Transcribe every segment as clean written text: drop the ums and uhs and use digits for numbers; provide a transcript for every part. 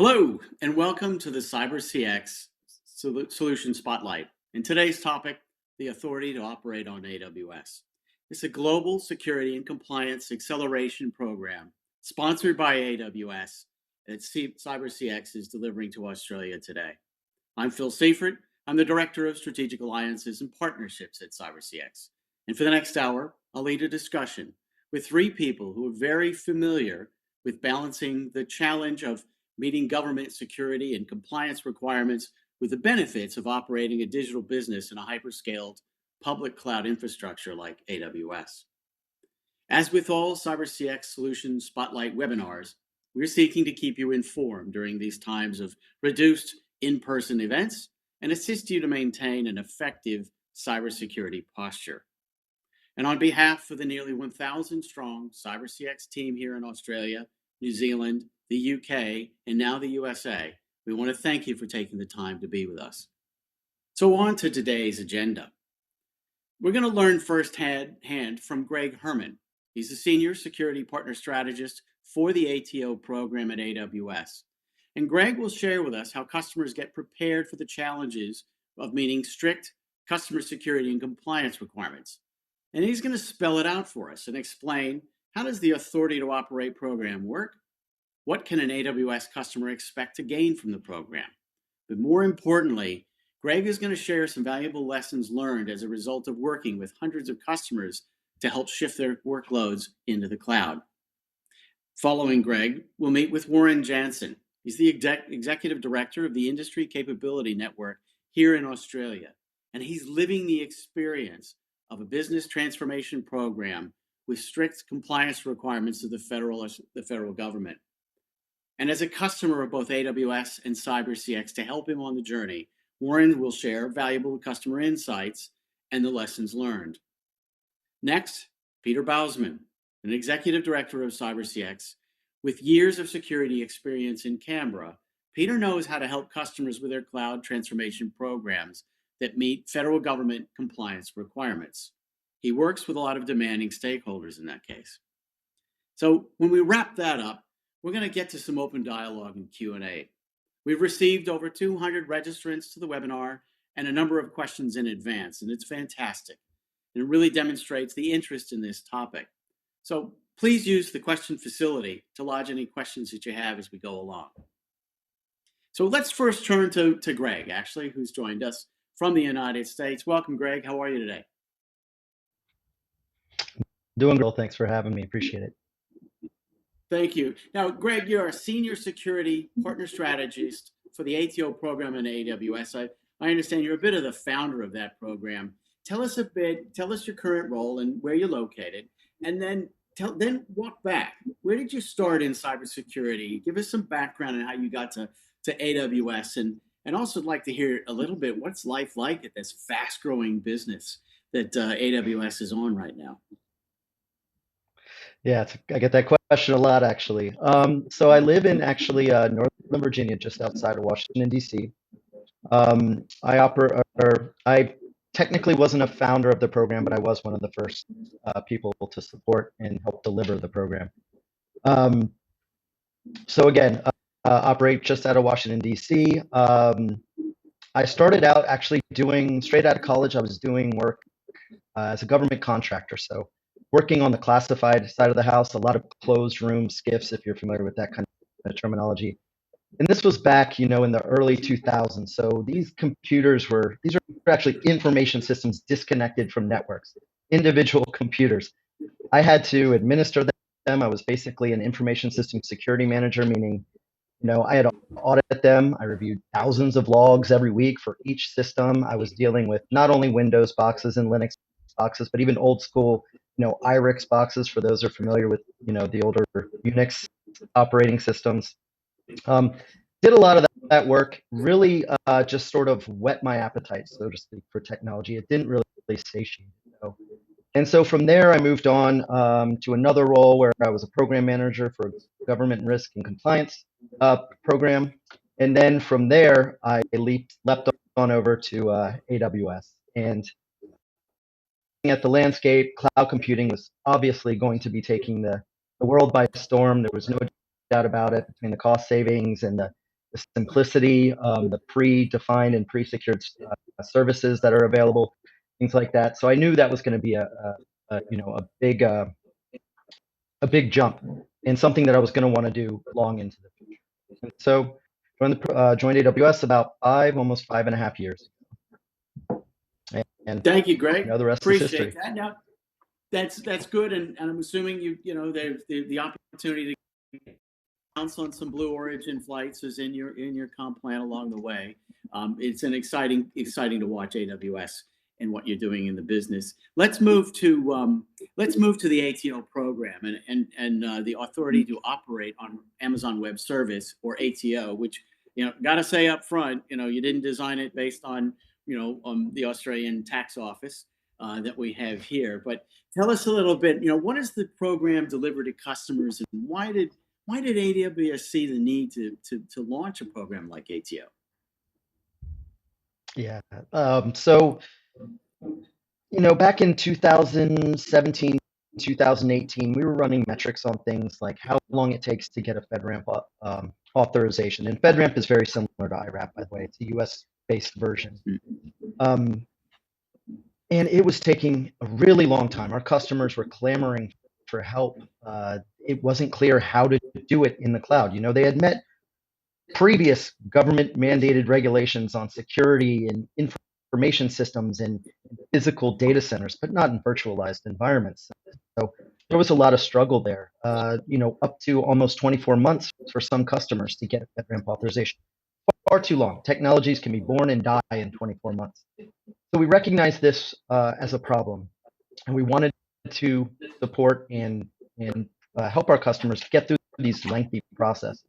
Hello, and welcome to the CyberCX Solution Spotlight. In today's topic, the authority to operate on AWS. It's a global security and compliance acceleration program sponsored by AWS that CyberCX is delivering to Australia today. I'm Phil Seifert. I'm the Director of Strategic Alliances and Partnerships at CyberCX. And for the next hour, I'll lead a discussion with three people who are very familiar with balancing the challenge of meeting government security and compliance requirements with the benefits of operating a digital business in a hyperscaled public cloud infrastructure like AWS. As with all CyberCX Solutions Spotlight webinars, we're seeking to keep you informed during these times of reduced in-person events and assist you to maintain an effective cybersecurity posture. And on behalf of the nearly 1,000 strong CyberCX team here in Australia, New Zealand, the UK, and now the USA, we want to thank you for taking the time to be with us. So on to today's agenda. We're going to learn firsthand from Greg Herman. He's a senior security partner strategist for the ATO program at AWS. And Greg will share with us how customers get prepared for the challenges of meeting strict customer security and compliance requirements. And he's going to spell it out for us and explain how does the Authority to Operate program work? What can an AWS customer expect to gain from the program? But more importantly, Greg is going to share some valuable lessons learned as a result of working with hundreds of customers to help shift their workloads into the cloud. Following Greg, we'll meet with Warren Jansen. He's the Executive Director of the Industry Capability Network here in Australia, and he's living the experience of a business transformation program with strict compliance requirements of the federal government. And as a customer of both AWS and CyberCX to help him on the journey, Warren will share valuable customer insights and the lessons learned. Next, Peter Bausman, an Executive Director of CyberCX. With years of security experience in Canberra, Peter knows how to help customers with their cloud transformation programs that meet federal government compliance requirements. He works with a lot of demanding stakeholders in that case. So when we wrap that up, we're going to get to some open dialogue and Q&A. We've received over 200 registrants to the webinar and a number of questions in advance, and it's fantastic. And it really demonstrates the interest in this topic. So please use the question facility to lodge any questions that you have as we go along. So let's first turn to Greg, actually, who's joined us from the United States. Welcome, Greg. How are you today? Doing well. Thanks for having me. Appreciate it. Thank you. Now, Greg, you're a senior security partner strategist for the ATO program in AWS. I understand you're a bit of the founder of that program. Tell us your current role and where you're located, and then walk back. Where did you start in cybersecurity? Give us some background on how you got to AWS, and also like to hear a little bit what's life like at this fast-growing business that AWS is on right now. Yeah, I get that question a lot, actually. So I live in Northern Virginia, just outside of Washington, D.C. I technically wasn't a founder of the program, but I was one of the first people to support and help deliver the program. So again, operate just out of Washington, D.C. I started out actually straight out of college, I was doing work as a government contractor. So working on the classified side of the house, a lot of closed room SCIFs, if you're familiar with that kind of terminology. And this was back, in the early 2000s. So these are actually information systems disconnected from networks, individual computers. I had to administer them. I was basically an information system security manager, meaning, I had to audit them. I reviewed thousands of logs every week for each system. I was dealing with not only Windows boxes and Linux boxes, but even old school, IRIX boxes for those who are familiar with, the older Unix operating systems. Did a lot of that work, really just sort of whet my appetite, so to speak, for technology. It didn't really satiate it. And so from there, I moved on to another role where I was a program manager for a government risk and compliance program. And then from there, I leapt on over to AWS. And at the landscape, cloud computing was obviously going to be taking the world by storm. There was no doubt about it, between the cost savings and the the simplicity, the pre-defined and pre-secured services that are available, things like that. So I knew that was going to be a big jump and something that I was going to want to do long into the future. And so joined AWS about almost 5.5 years ago. And Thank you, Greg. the rest is Appreciate history. that. Now, that's good, and I'm assuming there's the opportunity to bounce on some Blue Origin flights is in your comp plan along the way. It's an exciting to watch AWS and what you're doing in the business. Let's move to the ATO program and the authority to operate on Amazon Web Service, or ATO, which got to say up front, you didn't design it based on the Australian tax office that we have here. But tell us a little bit. What does the program deliver to customers, and why did AWS see the need to launch a program like ATO? Yeah. So back in 2017, 2018, we were running metrics on things like how long it takes to get a FedRAMP authorization. And FedRAMP is very similar to IRAP, by the way. It's a US-based version. Um, and it was taking a really long time. Our customers were clamoring for help. It wasn't clear how to do it in the cloud. They had met previous government mandated regulations on security and information systems and physical data centers, but not in virtualized environments. So there was a lot of struggle there, up to almost 24 months for some customers to get a FedRAMP authorization. Far too long. Technologies can be born and die in 24 months. So we recognized this as a problem, and we wanted to support and help our customers get through these lengthy processes.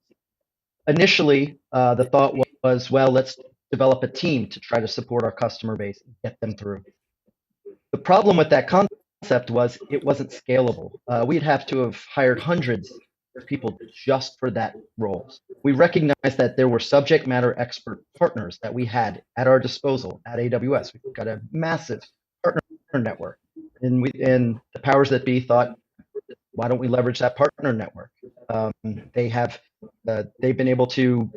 Initially, the thought was, well, let's develop a team to try to support our customer base and get them through. The problem with that concept was it wasn't scalable. We'd have to have hired hundreds of people just for that role. We recognized that there were subject matter expert partners that we had at our disposal at AWS. We've got a massive partner network, and the powers that be thought, why don't we leverage that partner network? They've been able to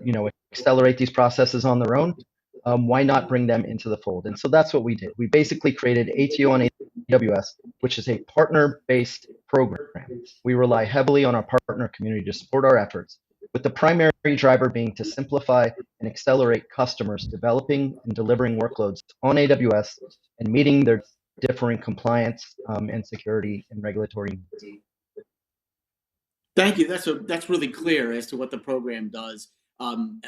accelerate these processes on their own. Why not bring them into the fold? And so that's what we did. We basically created ATO on AWS, which is a partner-based program. We rely heavily on our partner community to support our efforts, with the primary driver being to simplify and accelerate customers developing and delivering workloads on AWS and meeting their differing compliance and security and regulatory needs. Thank you. That's really clear as to what the program does. Can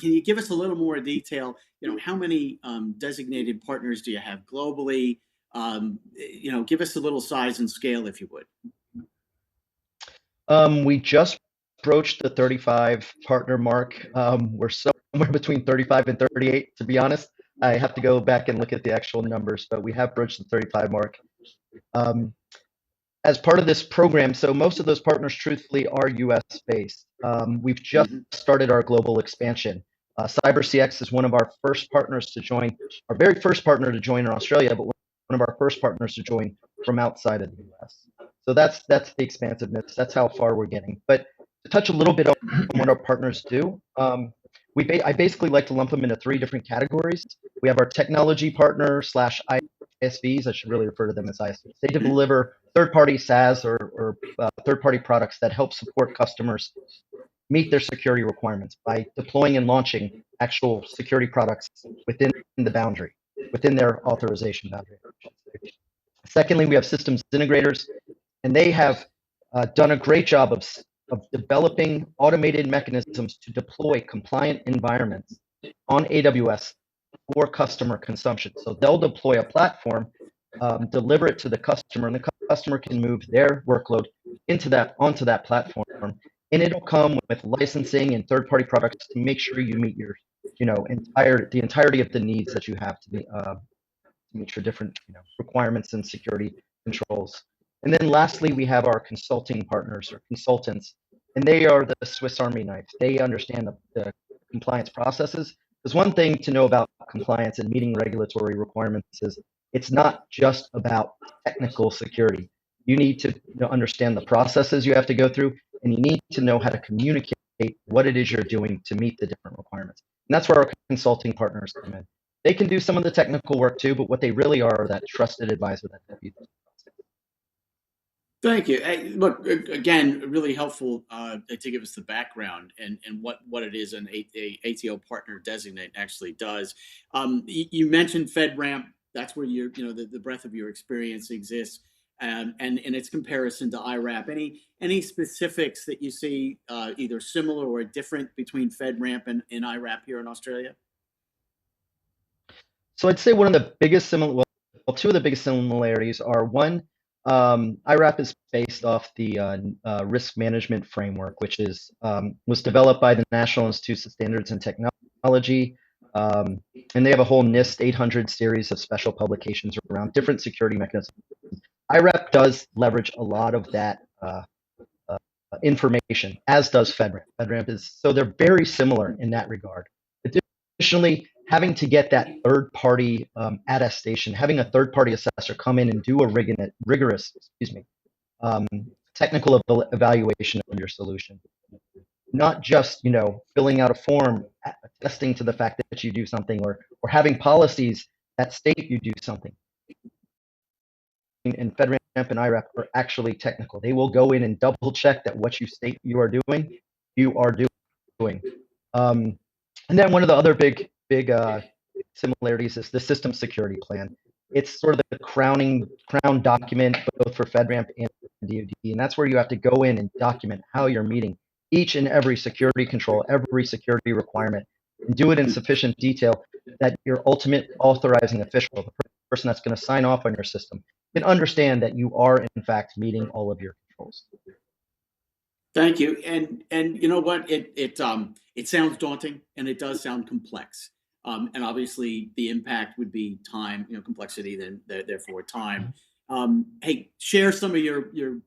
you give us a little more detail? How many designated partners do you have globally? Give us a little size and scale, if you would. We just broached the 35 partner mark. We're somewhere between 35 and 38, to be honest. I have to go back and look at the actual numbers, but we have broached the 35 mark. As part of this program, so most of those partners, truthfully, are US-based. We've just started our global expansion. CyberCX is one of our first partners to join, our very first partner to join in Australia, but one of our first partners to join from outside of the US. So that's the expansiveness. That's how far we're getting. But to touch a little bit on what our partners do, I basically like to lump them into 3 different categories. We have our technology partner / ISVs. I should really refer to them as ISVs. They deliver third-party SaaS or third-party products that help support customers meet their security requirements by deploying and launching actual security products within the boundary, within their authorization boundary. Secondly, we have systems integrators, and they have done a great job of developing automated mechanisms to deploy compliant environments on AWS for customer consumption. So they'll deploy a platform, deliver it to the customer, and the customer can move their workload onto that platform, and it'll come with licensing and third-party products to make sure you meet your, the entirety of the needs that you have to meet your different requirements and security controls. And then lastly, we have our consulting partners or consultants, and they are the Swiss Army knife. They understand the compliance processes. There's one thing to know about compliance and meeting regulatory requirements is it's not just about technical security. You need to understand the processes you have to go through, and you need to know how to communicate what it is you're doing to meet the different requirements. And that's where our consulting partners come in. They can do some of the technical work too, but what they really are that trusted advisor that help you. Thank you. Hey, look, again, really helpful to give us the background and what it is an ATO partner designate actually does. You mentioned FedRAMP. That's where the breadth of your experience exists, and in its comparison to IRAP. Any specifics that you see either similar or different between FedRAMP and IRAP here in Australia? So I'd say one of the biggest two of the biggest similarities are one, IRAP is based off the risk management framework, which was developed by the National Institute of Standards and Technology, and they have a whole NIST 800 series of special publications around different security mechanisms. IRAP does leverage a lot of that information, as does FedRAMP. FedRAMP is so they're very similar in that regard. Additionally, having to get that third-party attestation, having a third-party assessor come in and do a rigorous, um, technical evaluation of your solution, not just filling out a form attesting to the fact that you do something, or having policies that state you do something. And FedRAMP and IRAP are actually technical. They will go in and double check that what you state you are doing, you are doing. And then one of the other big similarities is the system security plan. It's sort of the crown document both for FedRAMP and DoD, and that's where you have to go in and document how you're meeting each and every security control, every security requirement, and do it in sufficient detail that your ultimate authorizing official, the person that's going to sign off on your system, can understand that you are in fact meeting all of your controls. Thank you. And you know what? It sounds daunting and it does sound complex. And obviously the impact would be time, complexity, then therefore time. Hey, share some of you've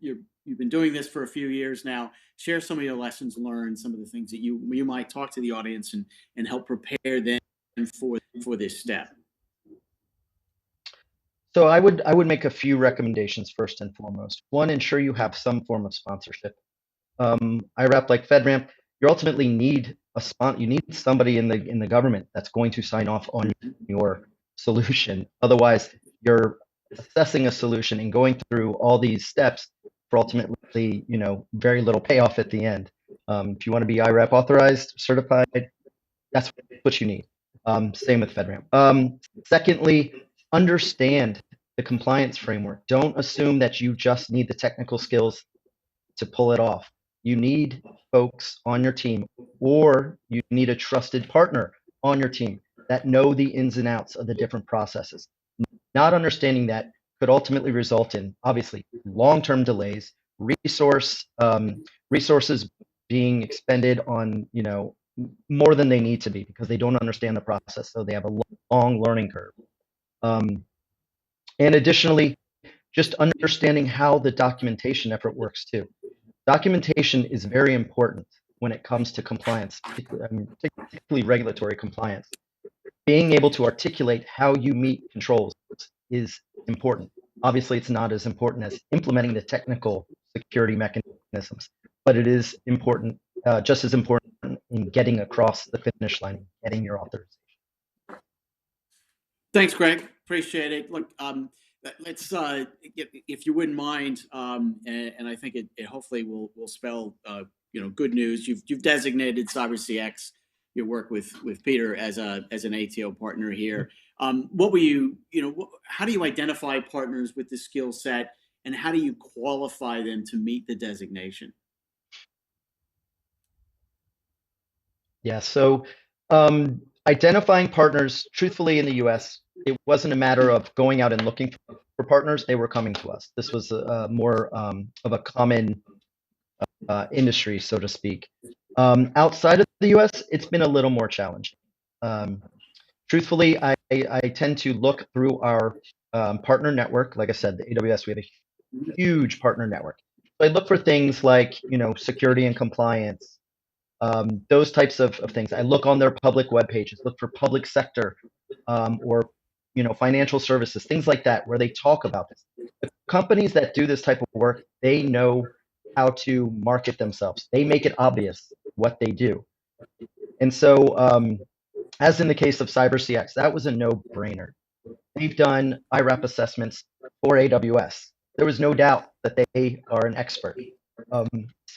been doing this for a few years now. Share some of your lessons learned, some of the things that you might talk to the audience and help prepare them for this step. So I would make a few recommendations first and foremost. One, ensure you have some form of sponsorship. IRAP, like FedRAMP, you ultimately need you need somebody in the government that's going to sign off on your solution. Otherwise, you're assessing a solution and going through all these steps for ultimately, very little payoff at the end. If you want to be IRAP authorized, certified, that's what you need. Same with FedRAMP. Secondly, understand the compliance framework. Don't assume that you just need the technical skills to pull it off. You need folks on your team, or you need a trusted partner on your team that know the ins and outs of the different processes. Not understanding that could ultimately result in, obviously, long-term delays, resources being expended on, more than they need to be because they don't understand the process. So they have a long learning curve. And additionally, just understanding how the documentation effort works too. Documentation is very important when it comes to compliance, particularly regulatory compliance. Being able to articulate how you meet controls is important. Obviously, it's not as important as implementing the technical security mechanisms, but it is important, just as important in getting across the finish line, getting your authorization. Thanks, Greg. Appreciate it. Look, let's if you wouldn't mind, and I think it hopefully will spell good news. You've designated CyberCX, your work with Peter as an ATO partner here. What were how do you identify partners with the skill set, and how do you qualify them to meet the designation? Yeah, so identifying partners, truthfully, in the US, it wasn't a matter of going out and looking for partners. They were coming to us. This was more of a common industry, so to speak. Outside of the US, it's been a little more challenging. Truthfully, I tend to look through our partner network. Like I said, the AWS, we have a huge partner network. So I look for things like, security and compliance, those types of things. I look on their public web pages, look for public sector, or financial services, things like that, where they talk about this. The companies that do this type of work, they know how to market themselves. They make it obvious what they do. And so, as in the case of CyberCX, that was a no-brainer. They've done IRAP assessments for AWS. There was no doubt that they are an expert. Um,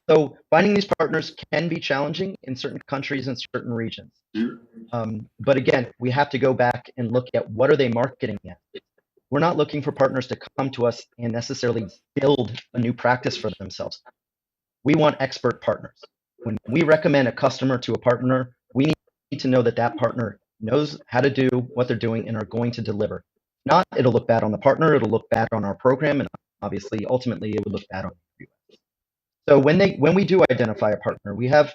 so finding these partners can be challenging in certain countries and certain regions. But again, we have to go back and look at what are they marketing at. We're not looking for partners to come to us and necessarily build a new practice for themselves. We want expert partners. When we recommend a customer to a partner, we need to know that that partner knows how to do what they're doing and are going to deliver. If not, it'll look bad on the partner, it'll look bad on our program, and obviously, ultimately, it would look bad on you. So when we do identify a partner, we do have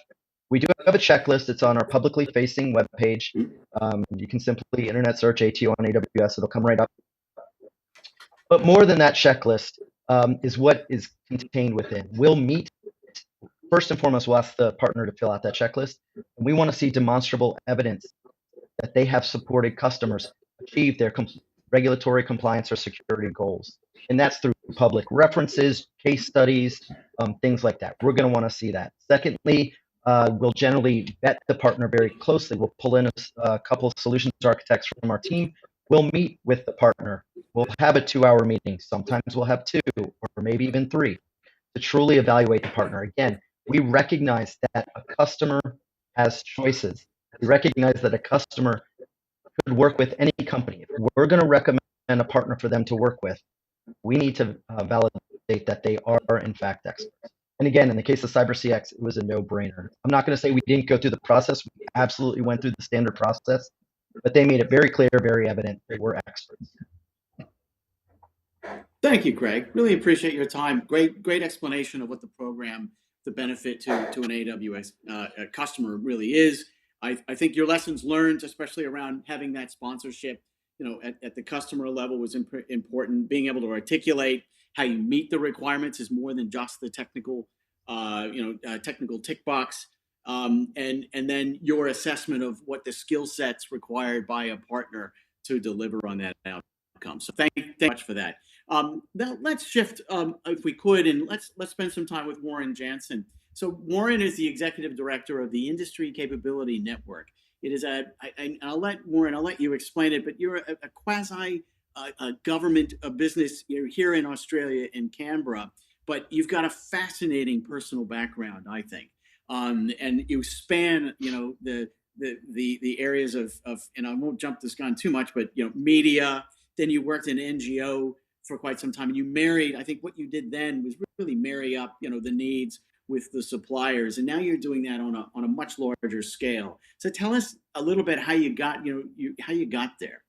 a checklist. It's on our publicly facing webpage. You can simply internet search ATO on AWS; it'll come right up. But more than that checklist is what is contained within. We'll meet. First and foremost, we'll ask the partner to fill out that checklist. And we want to see demonstrable evidence that they have supported customers achieve their regulatory compliance or security goals. And that's through public references, case studies, things like that. We're going to want to see that. Secondly, we'll generally vet the partner very closely. We'll pull in a couple of solutions architects from our team. We'll meet with the partner. We'll have a 2-hour meeting. Sometimes we'll have 2 or maybe even 3 to truly evaluate the partner. Again, we recognize that a customer has choices. We recognize that a customer could work with any company. If we're going to recommend a partner for them to work with, we need to validate that they are, in fact, experts. And again, in the case of CyberCX, it was a no-brainer. I'm not going to say we didn't go through the process. We absolutely went through the standard process, but they made it very clear, very evident they were experts. Thank you, Greg. Really appreciate your time. Great explanation of what the program, the benefit to an AWS customer really is. I think your lessons learned, especially around having that sponsorship, at the customer level was important. Being able to articulate how you meet the requirements is more than just the technical, technical tick box. And then your assessment of what the skill sets required by a partner to deliver on that outcome. So thank you much for that. Now let's shift, if we could, and let's spend some time with Warren Jansen. So Warren is the executive director of the Industry Capability Network. It is I'll let you explain it, but you're a quasi government business here in Australia in Canberra, but you've got a fascinating personal background, I think, and you span the areas of and I won't jump this gun too much, but media. Then you worked in NGO for quite some time, and you married. I think what you did then was really marry up, the needs with the suppliers, and now you're doing that on a much larger scale. So tell us a little bit how you got, how you got there.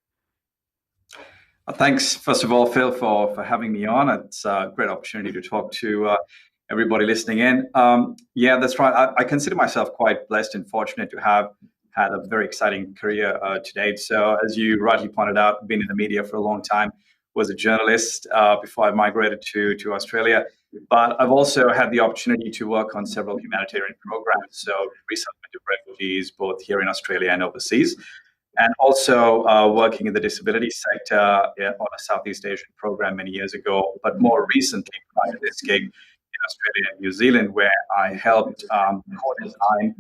Thanks, first of all, Phil, for having me on. It's a great opportunity to talk to everybody listening in. Yeah, that's right. I consider myself quite blessed and fortunate to have had a very exciting career to date. So as you rightly pointed out, been in the media for a long time, was a journalist before I migrated to Australia. But I've also had the opportunity to work on several humanitarian programs, so resettlement of refugees, both here in Australia and overseas, and also working in the disability sector on a Southeast Asian program many years ago, but more recently, prior to this gig, in Australia and New Zealand, where I helped co-design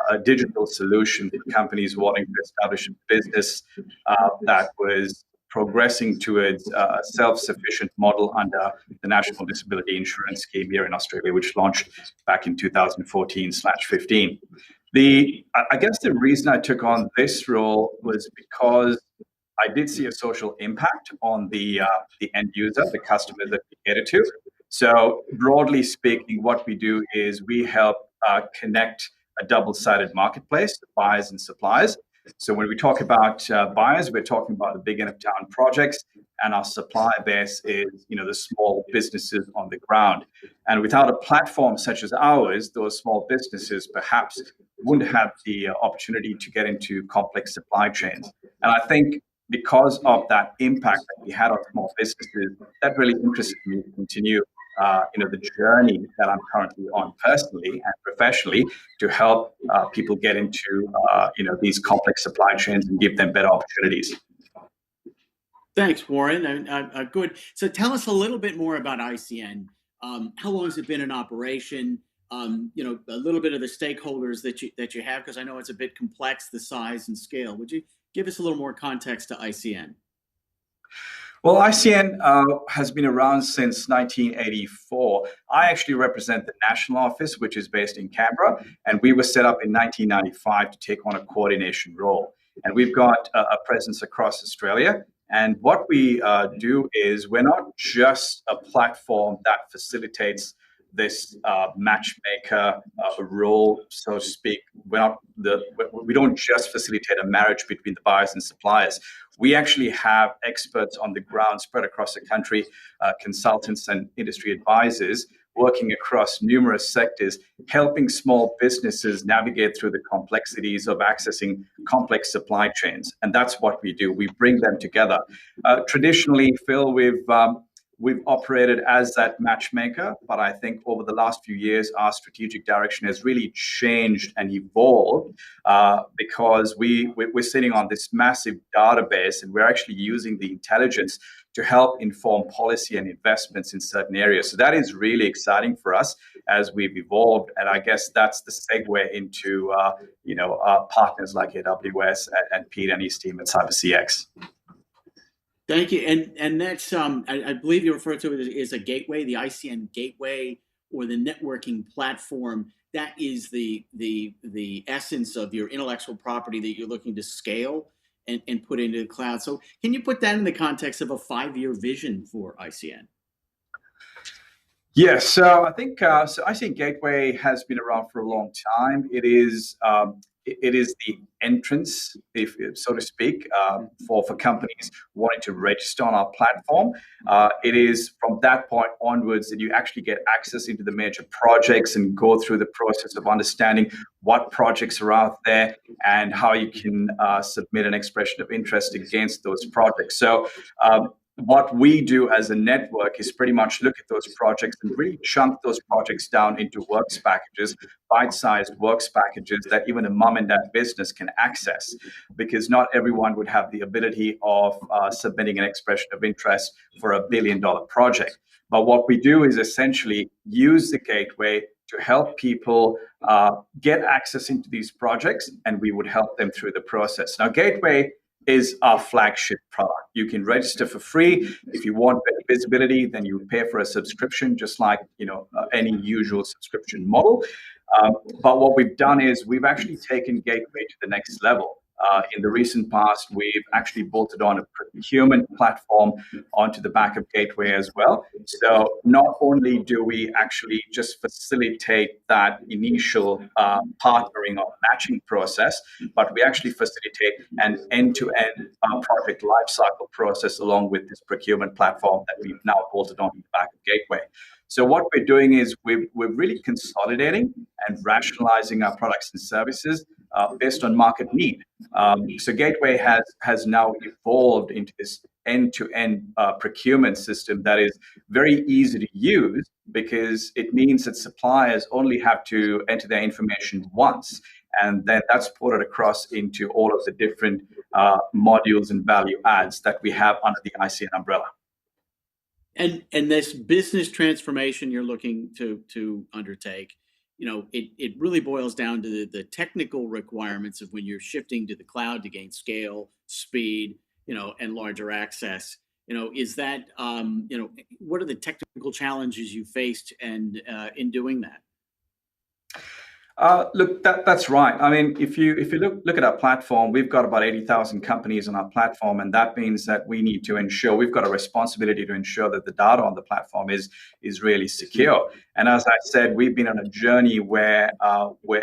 a digital solution for companies wanting to establish a business that was progressing towards a self-sufficient model under the National Disability Insurance Scheme here in Australia, which launched back in 2014/15. I guess the reason I took on this role was because I did see a social impact on the end user, the customers that we cater to. So broadly speaking, what we do is we help connect a double-sided marketplace, buyers and suppliers. So when we talk about buyers, we're talking about the big end of town projects, and our supply base is, the small businesses on the ground. And without a platform such as ours, those small businesses perhaps wouldn't have the opportunity to get into complex supply chains. And I think because of that impact that we had on small businesses, that really interested me to continue the journey that I'm currently on personally and professionally to help people get into these complex supply chains and give them better opportunities. Thanks, Warren. Good. So tell us a little bit more about ICN. How long has it been in operation? a little bit of the stakeholders that you have, because I know it's a bit complex, the size and scale. Would you give us a little more context to ICN? Well, ICN has been around since 1984. I actually represent the national office, which is based in Canberra, and we were set up in 1995 to take on a coordination role. And we've got a presence across Australia. And what we do is we're not just a platform that facilitates this matchmaker role, so to speak. We don't just facilitate a marriage between the buyers and suppliers. We actually have experts on the ground spread across the country, consultants and industry advisors working across numerous sectors, helping small businesses navigate through the complexities of accessing complex supply chains. And that's what we do. We bring them together. Traditionally, Phil, we've operated as that matchmaker, but I think over the last few years, our strategic direction has really changed and evolved because we're sitting on this massive database, and we're actually using the intelligence to help inform policy and investments in certain areas. So that is really exciting for us as we've evolved, and I guess that's the segue into partners like AWS and Pete and his team at CyberCX. Thank you. And that's I believe you refer to it as a gateway, the ICN gateway, or the networking platform. That is the essence of your intellectual property that you're looking to scale and put into the cloud. So can you put that in the context of a 5-year vision for ICN? Yes, so I think ICN Gateway has been around for a long time. It is the entrance, if so to speak, for companies wanting to register on our platform. It is from that point onwards that you actually get access into the major projects and go through the process of understanding what projects are out there and how you can submit an expression of interest against those projects. So what we do as a network is pretty much look at those projects and really chunk those projects down into works packages, bite-sized works packages that even a mom and dad business can access, because not everyone would have the ability of submitting an expression of interest for $1 billion project. But what we do is essentially use the gateway to help people get access into these projects, and we would help them through the process. Now, Gateway is our flagship product. You can register for free. If you want better visibility, then you pay for a subscription, just like any usual subscription model. But what we've done is we've actually taken Gateway to the next level. In the recent past, we've actually bolted on a procurement platform onto the back of Gateway as well. So not only do we actually just facilitate that initial partnering or matching process, but we actually facilitate an end-to-end project lifecycle process along with this procurement platform that we've now bolted on the back of Gateway. So what we're doing is we're really consolidating and rationalizing our products and services based on market need. So Gateway has now evolved into this end-to-end procurement system that is very easy to use, because it means that suppliers only have to enter their information once, and then that's ported across into all of the different modules and value adds that we have under the ICN umbrella. And this business transformation you're looking to undertake, it really boils down to the technical requirements of when you're shifting to the cloud to gain scale, speed, and larger access. Is that what are the technical challenges you faced and in doing that? Look, that's right. I mean, if you look at our platform, we've got about 80,000 companies on our platform, and that means that we need to ensure we've got a responsibility to ensure that the data on the platform is really secure. And as I said, we've been on a journey where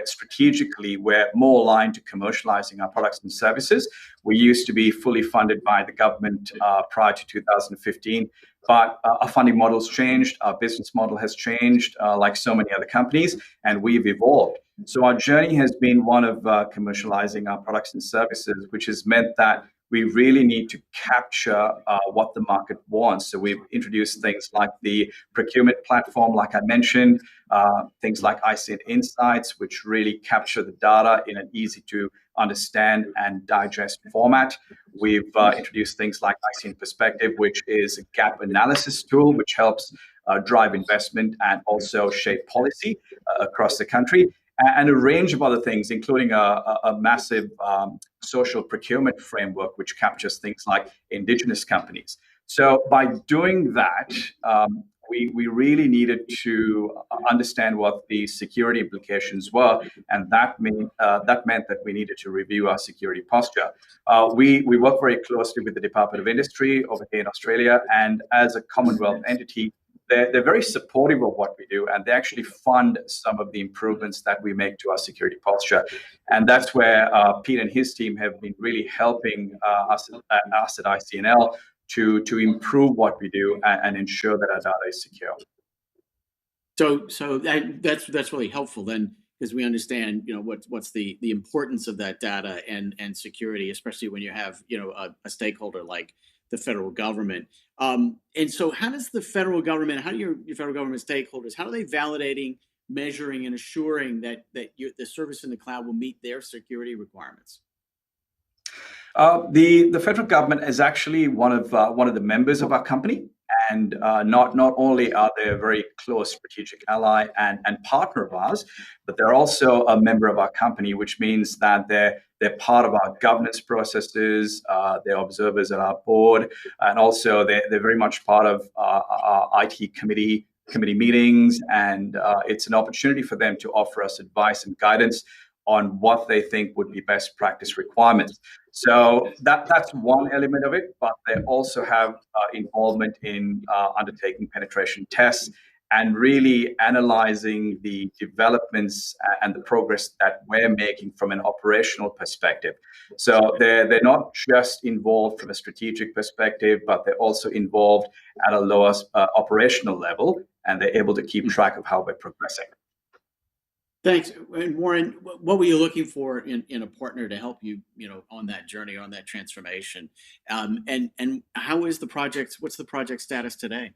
strategically we're more aligned to commercializing our products and services. We used to be fully funded by the government prior to 2015. But our funding model's changed, our business model has changed, like so many other companies, and we've evolved. So our journey has been one of commercializing our products and services, which has meant that we really need to capture what the market wants. So we've introduced things like the procurement platform, like I mentioned, things like ICN Insights, which really capture the data in an easy to understand and digest format. We've introduced things like ICN Perspective, which is a gap analysis tool, which helps drive investment and also shape policy across the country, and a range of other things, including a massive social procurement framework, which captures things like indigenous companies. So by doing that, we really needed to understand what the security implications were, and that meant that we needed to review our security posture. We work very closely with the Department of Industry over here in Australia, and as a Commonwealth entity, they're very supportive of what we do, and they actually fund some of the improvements that we make to our security posture. And that's where Pete and his team have been really helping us at ICNL to improve what we do and ensure that our data is secure. So that's really helpful then, because we understand, what's the importance of that data and security, especially when you have, a stakeholder like the federal government. And so how does the federal government, how do your federal government stakeholders, how are they validating, measuring, and assuring that the service in the cloud will meet their security requirements? The federal government is actually one of the members of our company, and not only are they a very close strategic ally and partner of ours, but they're also a member of our company, which means that they're part of our governance processes. They're observers at our board, and also they're very much part of our IT committee meetings, and it's an opportunity for them to offer us advice and guidance on what they think would be best practice requirements. So that's one element of it, but they also have involvement in undertaking penetration tests and really analyzing the developments and the progress that we're making from an operational perspective. So they're not just involved from a strategic perspective, but they're also involved at a lower operational level, and they're able to keep track of how we're progressing. Thanks. And Warren, what were you looking for in a partner to help you, on that journey, on that transformation? And how is the project? What's the project status today?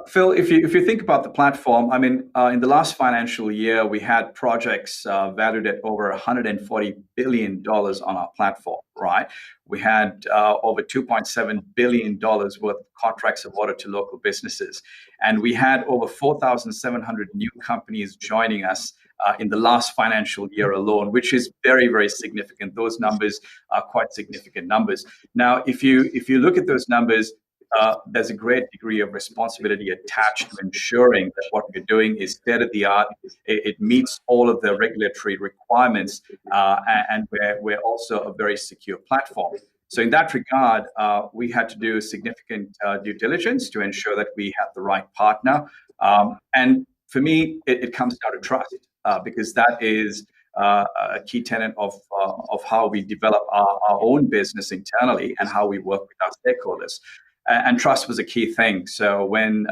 Phil, if you think about the platform, I mean, in the last financial year, we had projects valued at over $140 billion on our platform, right? We had over $2.7 billion worth of contracts awarded to local businesses. And we had over 4,700 new companies joining us in the last financial year alone, which is very, very significant. Those numbers are quite significant numbers. Now, if you look at those numbers, there's a great degree of responsibility attached to ensuring that what we're doing is state of the art. It meets all of the regulatory requirements, and we're also a very secure platform. So in that regard, we had to do significant due diligence to ensure that we had the right partner. And for me, it comes down to trust, because that is a key tenet of how we develop our own business internally and how we work with our stakeholders. And trust was a key thing. So when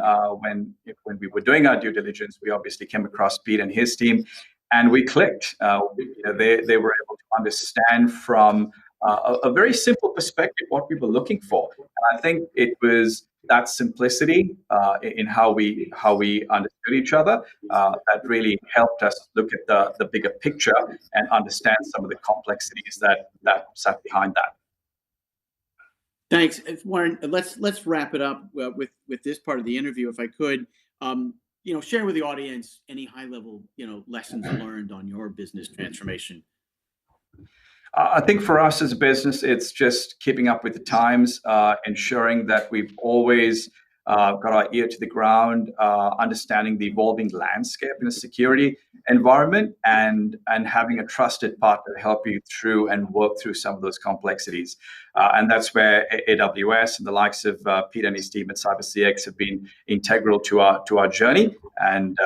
we were doing our due diligence, we obviously came across Pete and his team, and we clicked. They were able to understand from a very simple perspective what we were looking for. And I think it was that simplicity in how we understood each other that really helped us look at the bigger picture and understand some of the complexities that sat behind that. Thanks, Warren. Let's wrap it up with this part of the interview, if I could. Share with the audience any high-level, lessons learned on your business transformation. I think for us as a business, it's just keeping up with the times, ensuring that we've always got our ear to the ground, understanding the evolving landscape in a security environment, and having a trusted partner to help you through and work through some of those complexities. And that's where AWS and the likes of Pete and his team at CyberCX have been integral to our journey, and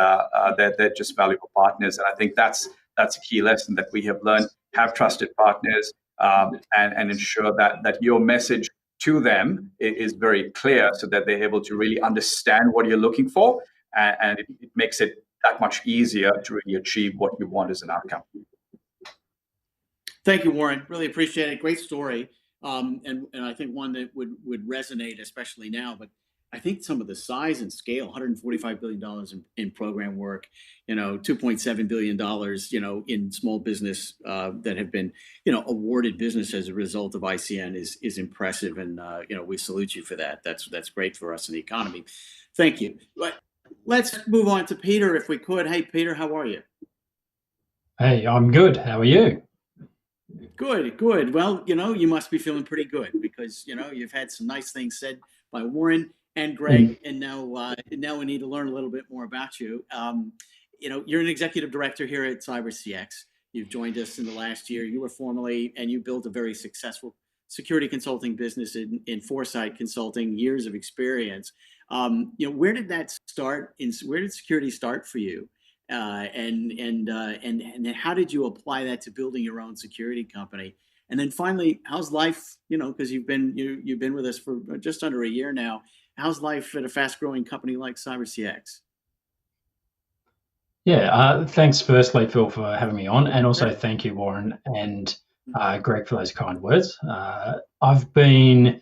they're just valuable partners. And I think that's a key lesson that we have learned. Have trusted partners, and ensure that your message to them is very clear, so that they're able to really understand what you're looking for, and it makes it that much easier to really achieve what you want as an outcome. Thank you, Warren. Really appreciate it. Great story, and I think one that would resonate, especially now. But I think some of the size and scale, $145 billion in program work, $2.7 billion, in small business that have been, awarded business as a result of ICN is impressive. And, we salute you for that. That's great for us in the economy. Thank you. But let's move on to Peter, if we could. Hey, Peter, how are you? Hey, I'm good. How are you? Good, good. Well, you must be feeling pretty good because, you've had some nice things said by Warren and Greg, and now we need to learn a little bit more about you. You're an executive director here at CyberCX. You've joined us in the last year. You were formerly, and you built a very successful security consulting business in Foresight Consulting, years of experience. Where did that start? Where did security start for you? And how did you apply that to building your own security company? And then finally, how's life? Because you've been with us for just under a year now. How's life at a fast-growing company like CyberCX? Yeah, thanks firstly, Phil, for having me on, and also thank you, Warren and Greg, for those kind words. I've been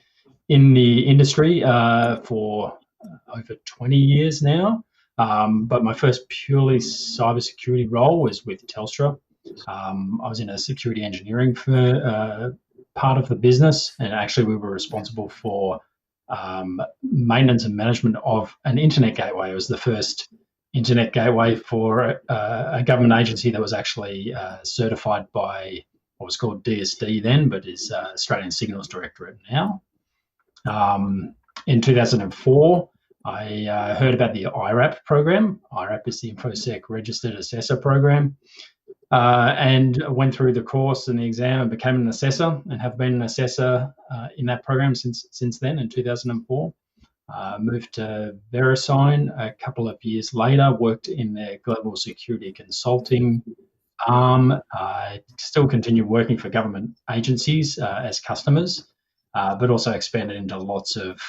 in the industry for over 20 years now, but my first purely cybersecurity role was with Telstra. I was in a security engineering part of the business, and actually we were responsible for maintenance and management of an internet gateway. It was the first internet gateway for a government agency that was actually certified by what was called DSD then, but is Australian Signals Directorate now. In 2004, I heard about the IRAP program. IRAP is the InfoSec Registered Assessor program, and went through the course and the exam and became an assessor, and have been an assessor in that program since then. In 2004, moved to VeriSign a couple of years later. Worked in their global security consulting arm. I still continue working for government agencies as customers, but also expanded into lots of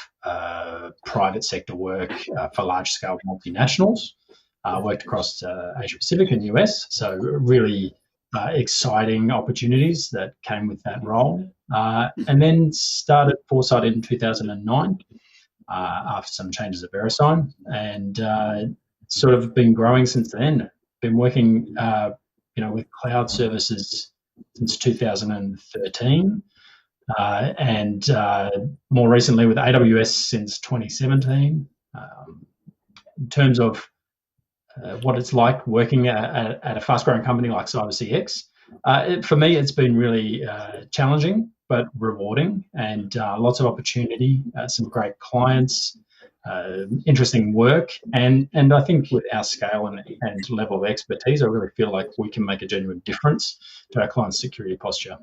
private sector work for large-scale multinationals. Worked across Asia Pacific and US, so really exciting opportunities that came with that role. And then started Foresight in 2009 after some changes at VeriSign, and sort of been growing since then. Been working, with cloud services since 2013. And more recently with AWS since 2017. In terms of what it's like working at a fast-growing company like CyberCX, for me, it's been really challenging but rewarding, and lots of opportunity, some great clients, interesting work, and I think with our scale and level of expertise, I really feel like we can make a genuine difference to our clients' security posture.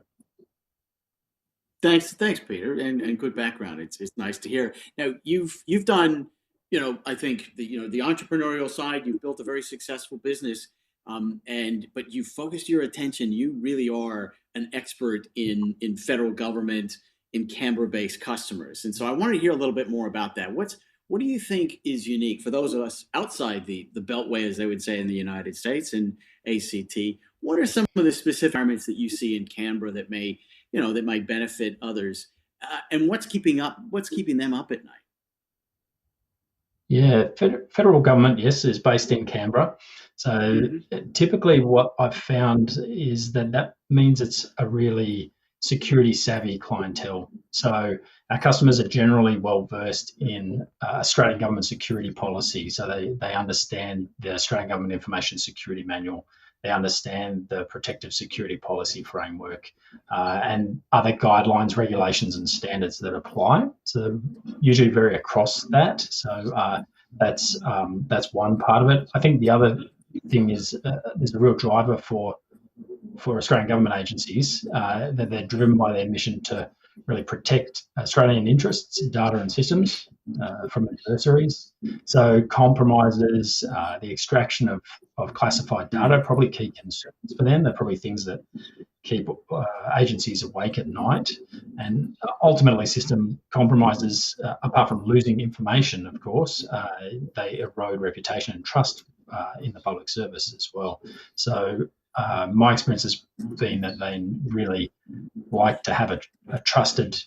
Thanks, Peter, and good background. It's nice to hear. Now you've done, I think the entrepreneurial side. You've built a very successful business, but you focused your attention. You really are an expert in federal government, in Canberra-based customers, and so I want to hear a little bit more about that. What do you think is unique for those of us outside the Beltway, as they would say in the United States, and ACT? What are some of the specific environments that you see in Canberra that might benefit others, and what's keeping them up at night? Yeah, federal government, yes, is based in Canberra. So typically what I've found is that means it's a really security savvy clientele. So our customers are generally well versed in Australian government security policy. So they understand the Australian Government Information Security Manual. They understand the protective security policy framework and other guidelines, regulations, and standards that apply. So usually very across that. So that's one part of it. I think the other thing is there's a real driver for Australian government agencies that they're driven by their mission to really protect Australian interests, data and systems from adversaries. So compromises, the extraction of classified data are probably key concerns for them. They're probably things that keep agencies awake at night. And ultimately system compromises, apart from losing information, of course, they erode reputation and trust in the public service as well. So my experience has been that they really like to have a trusted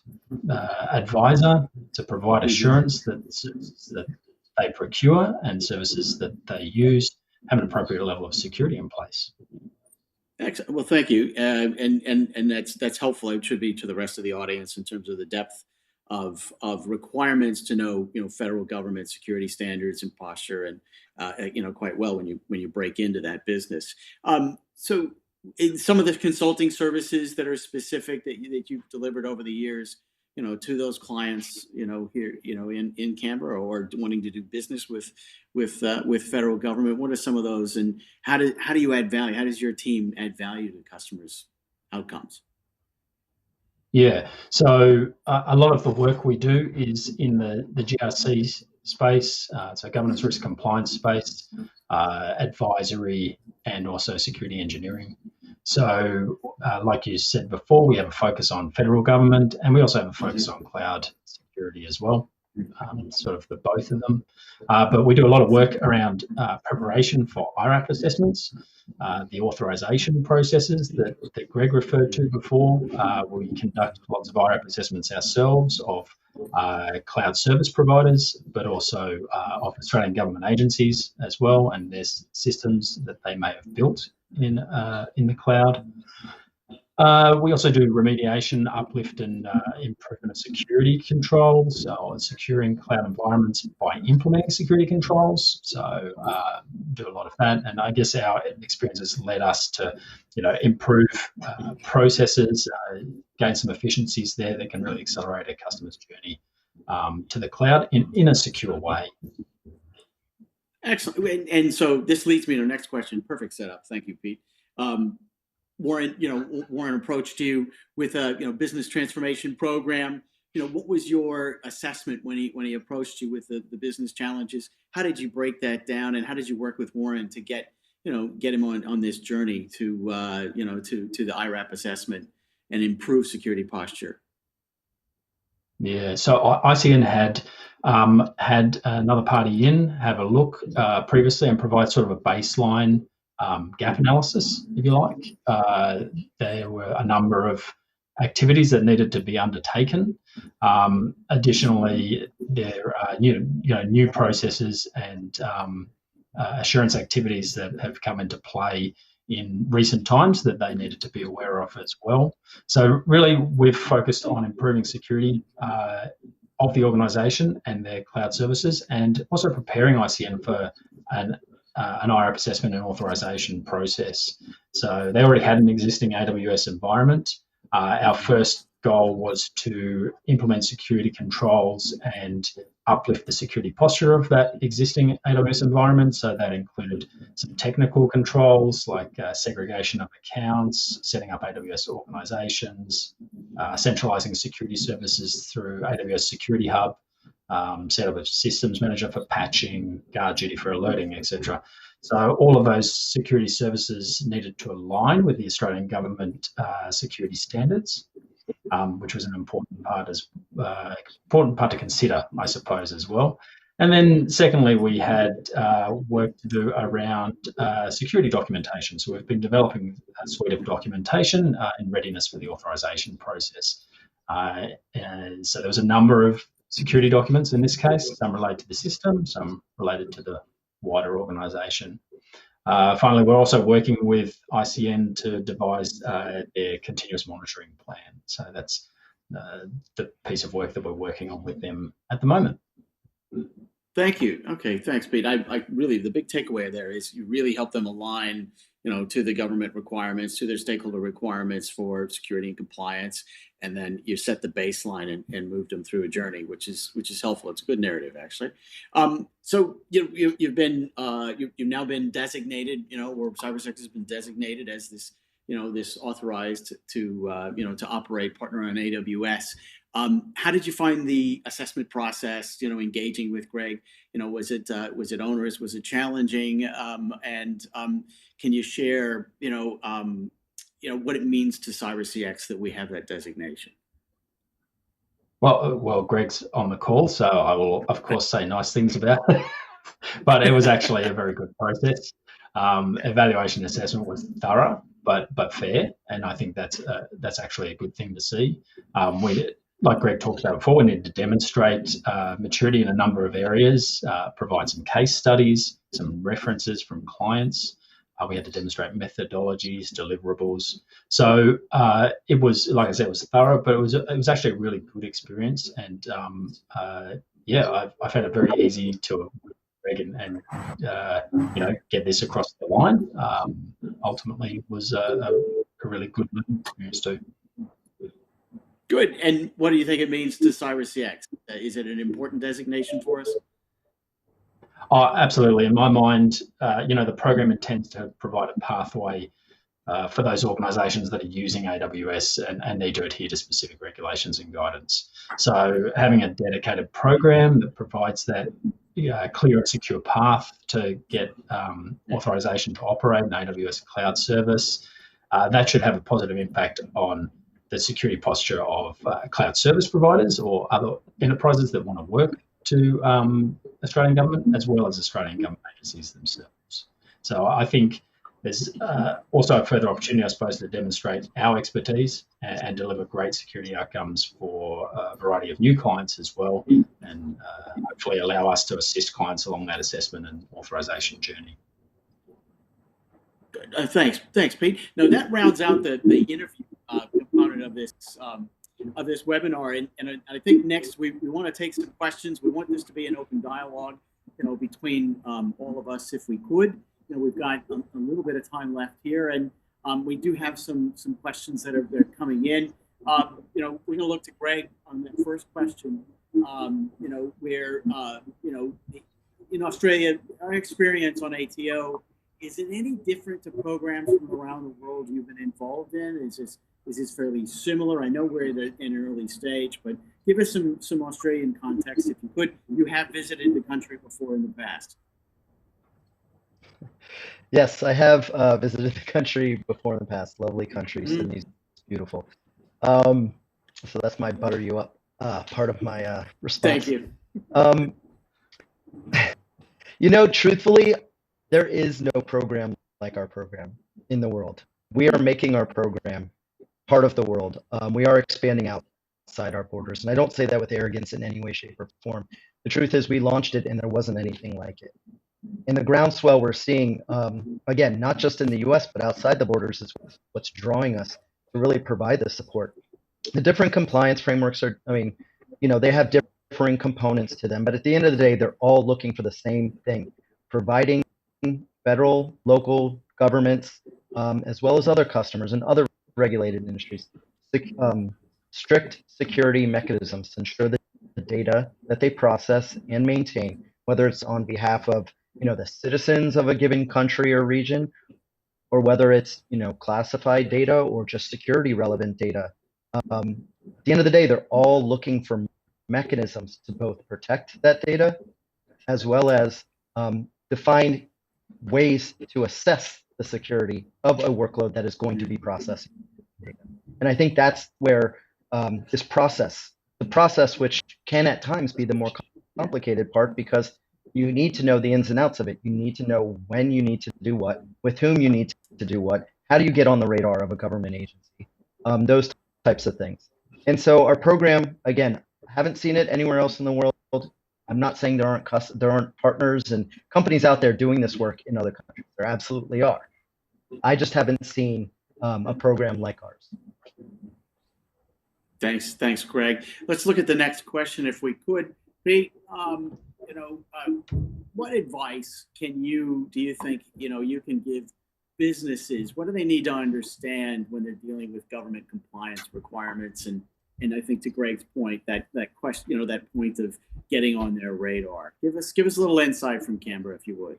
advisor to provide assurance that services that they procure and services that they use have an appropriate level of security in place. Excellent. Well, thank you, and that's helpful. It should be to the rest of the audience in terms of the depth of requirements to know, federal government security standards and posture, and quite well when you break into that business. So, in some of the consulting services that are specific that you've delivered over the years, to those clients, here, in Canberra, or wanting to do business with federal government. What are some of those, and how do you add value? How does your team add value to customers' outcomes? Yeah, so a lot of the work we do is in the GRC space, so governance risk compliance space, advisory, and also security engineering. So like you said before, we have a focus on federal government, and we also have a focus on cloud security as well, sort of the both of them. But we do a lot of work around preparation for IRAP assessments, the authorization processes that Greg referred to before. We conduct lots of IRAP assessments ourselves of cloud service providers, but also of Australian government agencies as well, and their systems that they may have built in the cloud. We also do remediation, uplift, and improvement of security controls, or securing cloud environments by implementing security controls. So do a lot of that, and I guess our experience has led us to, improve processes, gain some efficiencies there that can really accelerate a customer's journey to the cloud in a secure way. Excellent. And so this leads me to the next question. Perfect setup. Thank you, Pete. Warren, Warren approached you with a business transformation program. What was your assessment when he approached you with the business challenges? How did you break that down, and how did you work with Warren to get him on this journey to the IRAP assessment and improve security posture? Yeah, so ICN had another party have a look previously and provide sort of a baseline gap analysis, if you like. There were a number of activities that needed to be undertaken. Additionally, there are new processes and assurance activities that have come into play in recent times that they needed to be aware of as well. So really, we've focused on improving security of the organisation and their cloud services, and also preparing ICN for an IRAP assessment and authorization process. So they already had an existing AWS environment. Our first goal was to implement security controls and uplift the security posture of that existing AWS environment. So that included some technical controls like segregation of accounts, setting up AWS organizations, centralizing security services through AWS Security Hub, set up a systems manager for patching, guard duty for alerting, etc. So all of those security services needed to align with the Australian government security standards, which was an important part to consider, I suppose, as well. And then secondly, we had work to do around security documentation. So we've been developing a suite of documentation in readiness for the authorization process. And so there was a number of security documents in this case, some related to the system, some related to the wider organisation. Finally, we're also working with ICN to devise their continuous monitoring plan. So that's the piece of work that we're working on with them at the moment. Thank you. Okay, thanks, Pete. I really, the big takeaway there is you really help them align, to the government requirements, to their stakeholder requirements for security and compliance, and then you set the baseline and move them through a journey, which is helpful. It's a good narrative, actually. So you've now been designated, or CyberCX has been designated as this, this authorized to operate partner on AWS. How did you find the assessment process? Engaging with Greg. Was it onerous? Was it challenging? And can you share, what it means to CyberCX that we have that designation? Well, Greg's on the call, so I will, of course, say nice things about it. But it was actually a very good process. Evaluation assessment was thorough, but fair, and I think that's actually a good thing to see. Like Greg talked about before, we need to demonstrate maturity in a number of areas, provide some case studies, some references from clients. We had to demonstrate methodologies, deliverables. So it was, like I said, it was thorough, but it was actually a really good experience. And yeah, I found it very easy to Greg and get this across the line. Ultimately, was a really good experience too. Good. And what do you think it means to CyberCX? Is it an important designation for us? Oh, absolutely. In my mind, the program intends to provide a pathway for those organisations that are using AWS and need to adhere to specific regulations and guidance. So having a dedicated program that provides that clear and secure path to get authorization to operate an AWS cloud service, that should have a positive impact on the security posture of cloud service providers or other enterprises that want to work to Australian government, as well as Australian government agencies themselves. So I think there's also a further opportunity, I suppose, to demonstrate our expertise and deliver great security outcomes for a variety of new clients as well, and hopefully allow us to assist clients along that assessment and authorization journey. Thanks, Pete. Now that rounds out the interview component of this webinar, and I think next we want to take some questions. We want this to be an open dialogue, between all of us, if we could. We've got a little bit of time left here, and we do have some questions that are coming in. We're going to look to Greg on the first question. Where in Australia, our experience on ATO, is it any different to programs from around the world you've been involved in? Is this fairly similar? I know we're in an early stage, but give us some Australian context, if you could. You have visited the country before in the past. Yes, I have visited the country before in the past. Lovely country. Sydney's beautiful. So that's my butter you up part of my response. Thank you. Truthfully, there is no program like our program in the world. We are making our program part of the world. We are expanding outside our borders. And I don't say that with arrogance in any way, shape, or form. The truth is we launched it and there wasn't anything like it. And the groundswell we're seeing, again, not just in the US, but outside the borders is what's drawing us to really provide this support. The different compliance frameworks are, they have differing components to them, but at the end of the day, they're all looking for the same thing, providing federal, local governments, as well as other customers and other regulated industries, strict security mechanisms to ensure that the data that they process and maintain, whether it's on behalf of the citizens of a given country or region, or whether it's classified data or just security relevant data. At the end of the day, they're all looking for mechanisms to both protect that data as well as define ways to assess the security of a workload that is going to be processing data. And I think that's where the process which can at times be the more complicated part, because you need to know the ins and outs of it. You need to know when you need to do what, with whom you need to do what, how do you get on the radar of a government agency, those types of things. And so our program, again, haven't seen it anywhere else in the world. I'm not saying there aren't partners and companies out there doing this work in other countries. There absolutely are. I just haven't seen a program like ours. Thanks, Greg. Let's look at the next question, if we could. Pete, what advice do you think you can give businesses? What do they need to understand when they're dealing with government compliance requirements? And I think to Greg's point, that question, that point of getting on their radar. Give us a little insight from Canberra, if you would.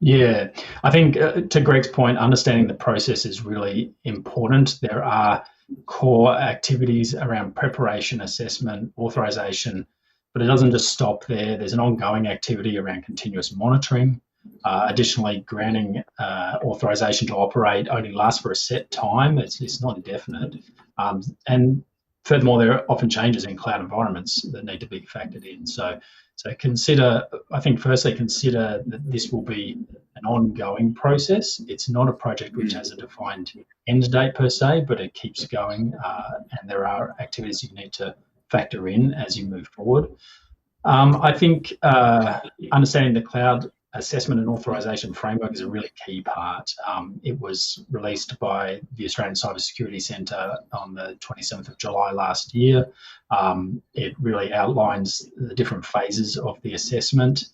Yeah, I think to Greg's point, understanding the process is really important. There are core activities around preparation, assessment, authorization, but it doesn't just stop there. There's an ongoing activity around continuous monitoring. Additionally, granting authorization to operate only lasts for a set time. It's not indefinite. And furthermore, there are often changes in cloud environments that need to be factored in. So consider, I think, firstly, consider that this will be an ongoing process. It's not a project which has a defined end date per se, but it keeps going, and there are activities you need to factor in as you move forward. I think understanding the cloud assessment and authorization framework is a really key part. It was released by the Australian Cybersecurity Centre on the 27th of July last year. It really outlines the different phases of the assessment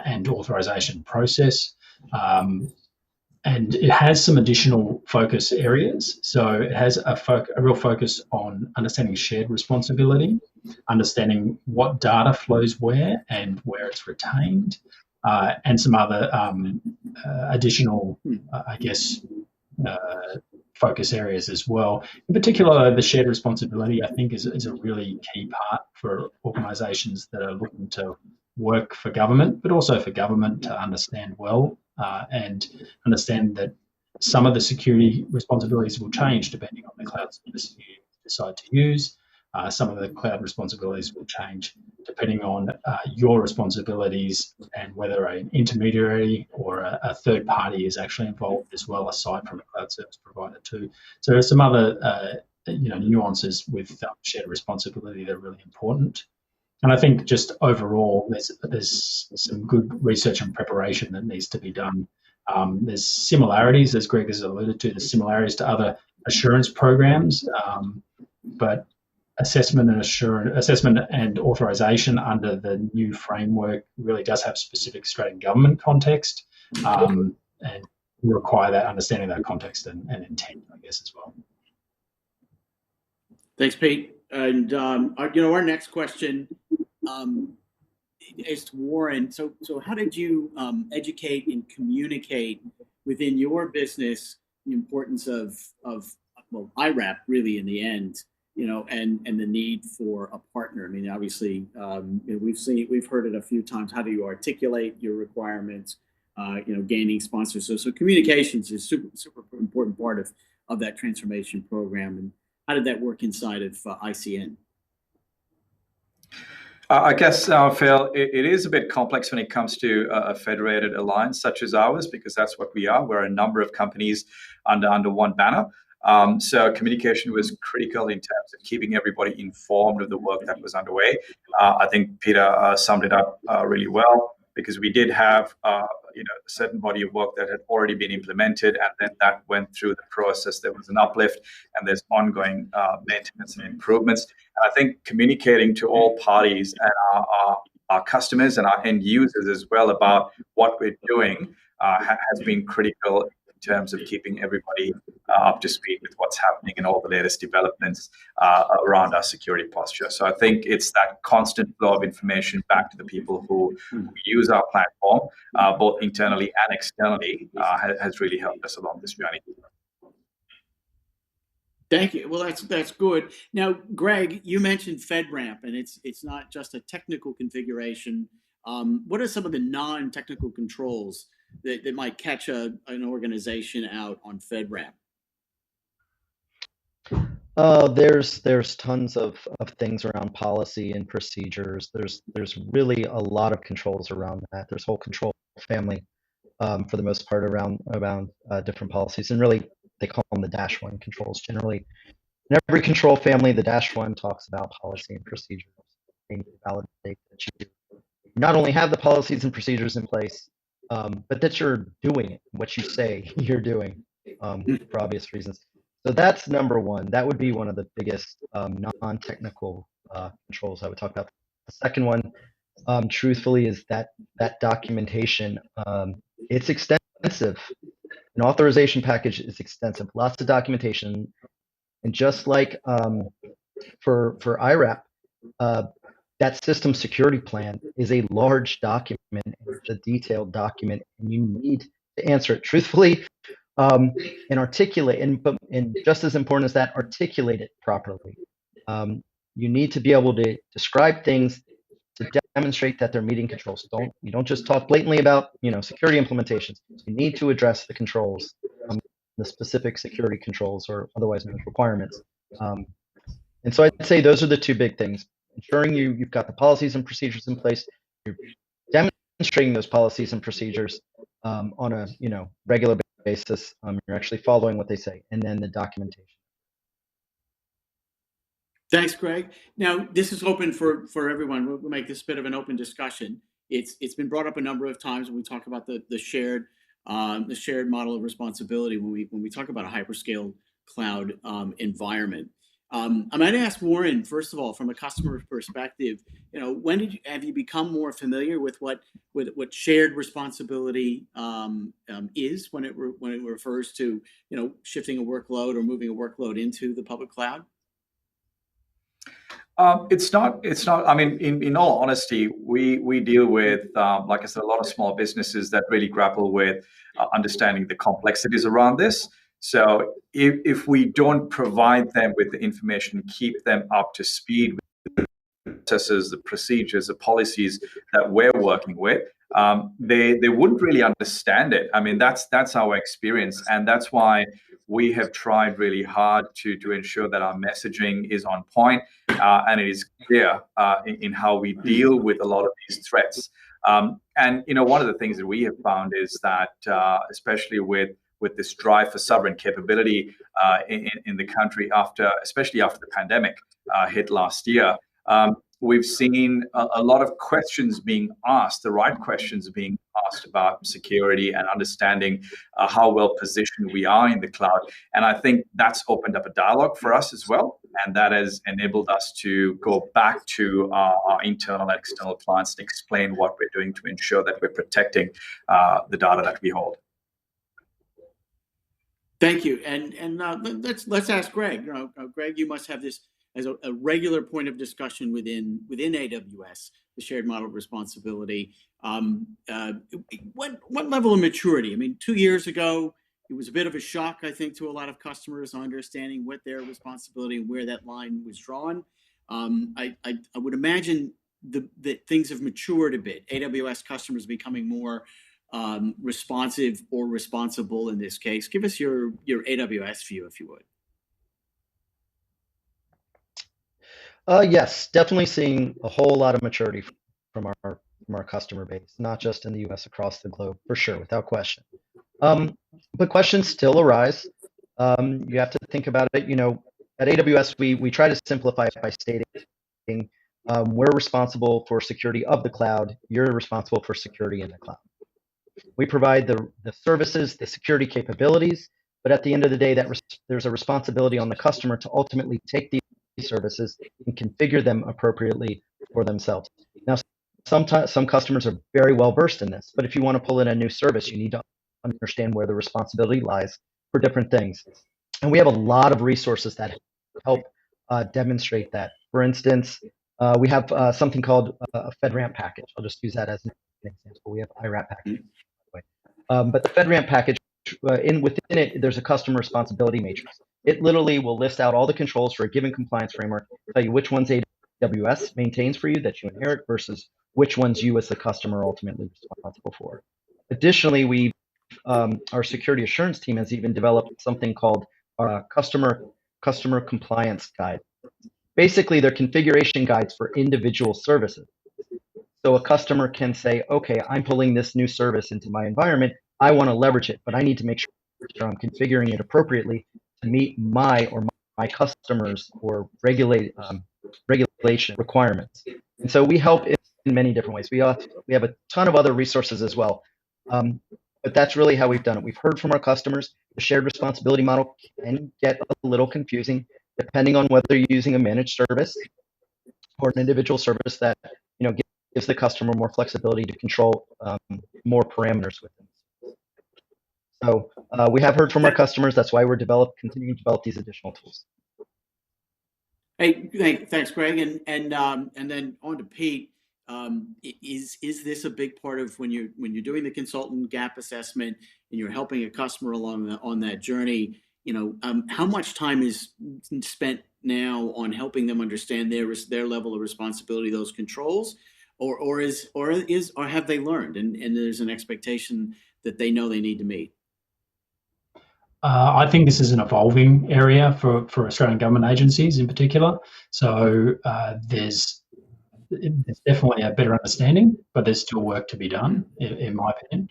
and authorization process. And it has some additional focus areas. So it has a real focus on understanding shared responsibility, understanding what data flows where and where it's retained, and some other additional, I guess, focus areas as well. In particular, the shared responsibility, I think, is a really key part for organisations that are looking to work for government, but also for government to understand well and understand that some of the security responsibilities will change depending on the cloud service you decide to use. Some of the cloud responsibilities will change depending on your responsibilities and whether an intermediary or a third party is actually involved as well, aside from a cloud service provider too. So there are some other nuances with shared responsibility that are really important. And I think just overall, there's some good research and preparation that needs to be done. There's similarities, as Greg has alluded to, there's similarities to other assurance programs, but assessment and authorization under the new framework really does have specific Australian government context, and require that understanding of that context and intent, I guess, as well. Thanks, Pete. And our next question is to Warren. So how did you educate and communicate within your business the importance of IRAP really in the end, and the need for a partner? I mean, obviously, we've heard it a few times. How do you articulate your requirements? Gaining sponsors. So communications is super important part of that transformation program. And how did that work inside of ICN? I guess, Phil, it is a bit complex when it comes to a federated alliance such as ours, because that's what we are. We're a number of companies under one banner. So communication was critical in terms of keeping everybody informed of the work that was underway. I think Peter summed it up really well, because we did have a certain body of work that had already been implemented, and then that went through the process. There was an uplift, and there's ongoing maintenance and improvements. And I think communicating to all parties and our customers and our end users as well about what we're doing has been critical in terms of keeping everybody up to speed with what's happening and all the latest developments around our security posture. So I think it's that constant flow of information back to the people who use our platform, both internally and externally, has really helped us along this journey. Thank you. Well, that's good. Now, Greg, you mentioned FedRAMP, and it's not just a technical configuration. What are some of the non-technical controls that might catch an organization out on FedRAMP? There's tons of things around policy and procedures. There's really a lot of controls around that. There's a whole control family for the most part around different policies, and really they call them the -1 controls. Generally, in every control family, the -1 talks about policy and procedures. They need to validate that you not only have the policies and procedures in place, but that you're doing it, what you say you're doing, for obvious reasons. So that's number one. That would be one of the biggest non-technical controls I would talk about. The second one, truthfully, is that documentation. It's extensive. An authorization package is extensive, lots of documentation, and just like for IRAP, that system security plan is a large document, it's a detailed document, and you need to answer it truthfully and articulate, and just as important as that, articulate it properly. You need to be able to describe things to demonstrate that they're meeting controls. You don't just talk blatantly about security implementations. You need to address the controls, the specific security controls, or otherwise known as requirements. And so I'd say those are the two big things: ensuring you've got the policies and procedures in place, you're demonstrating those policies and procedures on a regular basis. You're actually following what they say, and then the documentation. Thanks, Greg. Now, this is open for everyone. We'll make this a bit of an open discussion. It's been brought up a number of times when we talk about the shared model of responsibility when we talk about a hyperscale cloud environment. I might ask Warren, first of all, from a customer perspective, when have you become more familiar with what shared responsibility is when it refers to shifting a workload or moving a workload into the public cloud? It's not. I mean, in all honesty, we deal with, like I said, a lot of small businesses that really grapple with understanding the complexities around this. So if we don't provide them with the information, keep them up to speed with the processes, the procedures, the policies that we're working with, they wouldn't really understand it. I mean, that's our experience, and that's why we have tried really hard to ensure that our messaging is on point and it is clear in how we deal with a lot of these threats. And one of the things that we have found is that, especially with this drive for sovereign capability in the country, especially after the pandemic hit last year, we've seen a lot of questions being asked, the right questions being asked about security and understanding how well positioned we are in the cloud. And I think that's opened up a dialogue for us as well. And that has enabled us to go back to our internal and external clients and explain what we're doing to ensure that we're protecting the data that we hold. Thank you. And let's ask Greg. Greg, you must have this as a regular point of discussion within AWS, the shared model of responsibility. What level of maturity? I mean, 2 years ago, it was a bit of a shock, I think, to a lot of customers understanding what their responsibility and where that line was drawn. I would imagine that things have matured a bit. AWS customers becoming more responsive or responsible in this case. Give us your AWS view, if you would. Yes, definitely seeing a whole lot of maturity from our customer base, not just in the U.S., across the globe, for sure, without question. But questions still arise. You have to think about it. At AWS, we try to simplify it by stating we're responsible for security of the cloud. You're responsible for security in the cloud. We provide the services, the security capabilities, but at the end of the day, there's a responsibility on the customer to ultimately take these services and configure them appropriately for themselves. Now, sometimes some customers are very well versed in this, but if you want to pull in a new service, you need to understand where the responsibility lies for different things. And we have a lot of resources that help demonstrate that. For instance, we have something called a FedRAMP package. I'll just use that as an example. We have IRAP package. But the FedRAMP package, within it, there's a customer responsibility matrix. It literally will list out all the controls for a given compliance framework, tell you which ones AWS maintains for you that you inherit versus which ones you as the customer are ultimately responsible for. Additionally, our security assurance team has even developed something called our customer compliance guide. Basically, they're configuration guides for individual services. So a customer can say, okay, I'm pulling this new service into my environment. I want to leverage it, but I need to make sure I'm configuring it appropriately to meet my customers or regulation requirements. And so we help in many different ways. We have a ton of other resources as well. But that's really how we've done it. We've heard from our customers. The shared responsibility model can get a little confusing depending on whether you're using a managed service or an individual service that gives the customer more flexibility to control more parameters with them. So we have heard from our customers. That's why we're continuing to develop these additional tools. Hey, thanks, Greg, and then on to Pete. Is this a big part of when you're doing the consultant gap assessment and you're helping a customer along on that journey? How much time is spent now on helping them understand their level of responsibility, those controls, or have they learned and there's an expectation that they know they need to meet? I think this is an evolving area for Australian government agencies in particular. So there's definitely a better understanding, but there's still work to be done, in my opinion.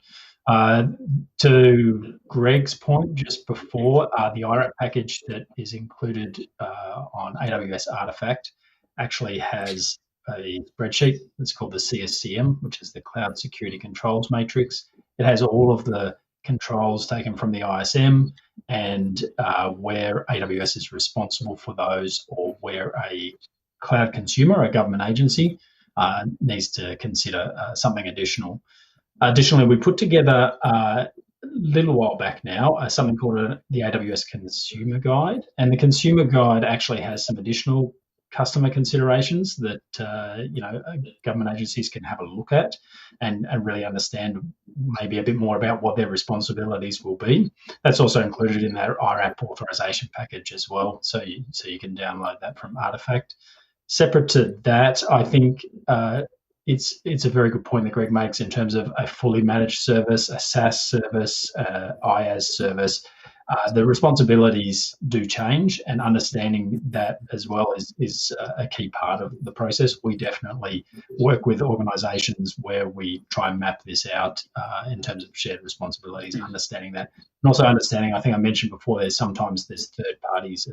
To Greg's point just before, the IRAP package that is included on AWS Artifact actually has a spreadsheet that's called the CSCM, which is the Cloud Security Controls Matrix. It has all of the controls taken from the ISM and where AWS is responsible for those, or where a cloud consumer, a government agency, needs to consider something additional. Additionally, we put together a little while back now something called the AWS Consumer Guide, and the Consumer Guide actually has some additional customer considerations that government agencies can have a look at and really understand maybe a bit more about what their responsibilities will be. That's also included in their IRAP authorization package as well, so you can download that from Artifact. Separate to that, I think it's a very good point that Greg makes in terms of a fully managed service, a SaaS service, IaaS service. The responsibilities do change, and understanding that as well is a key part of the process. We definitely work with organisations where we try and map this out in terms of shared responsibilities, and understanding that, and also understanding, I think I mentioned before, there's third parties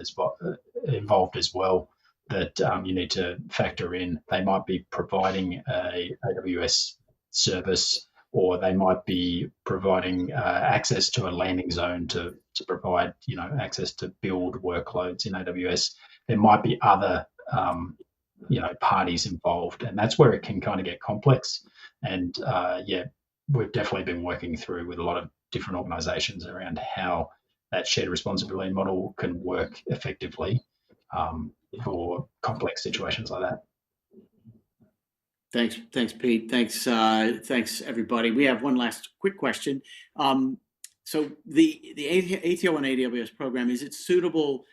involved as well that you need to factor in. They might be providing a AWS service, or they might be providing access to a landing zone to provide access to build workloads in AWS. There might be other parties involved, and that's where it can kind of get complex. And we've definitely been working through with a lot of different organisations around how that shared responsibility model can work effectively for complex situations like that. Thanks, Pete. Thanks, everybody. We have one last quick question. So the ATO and AWS program, is it suitable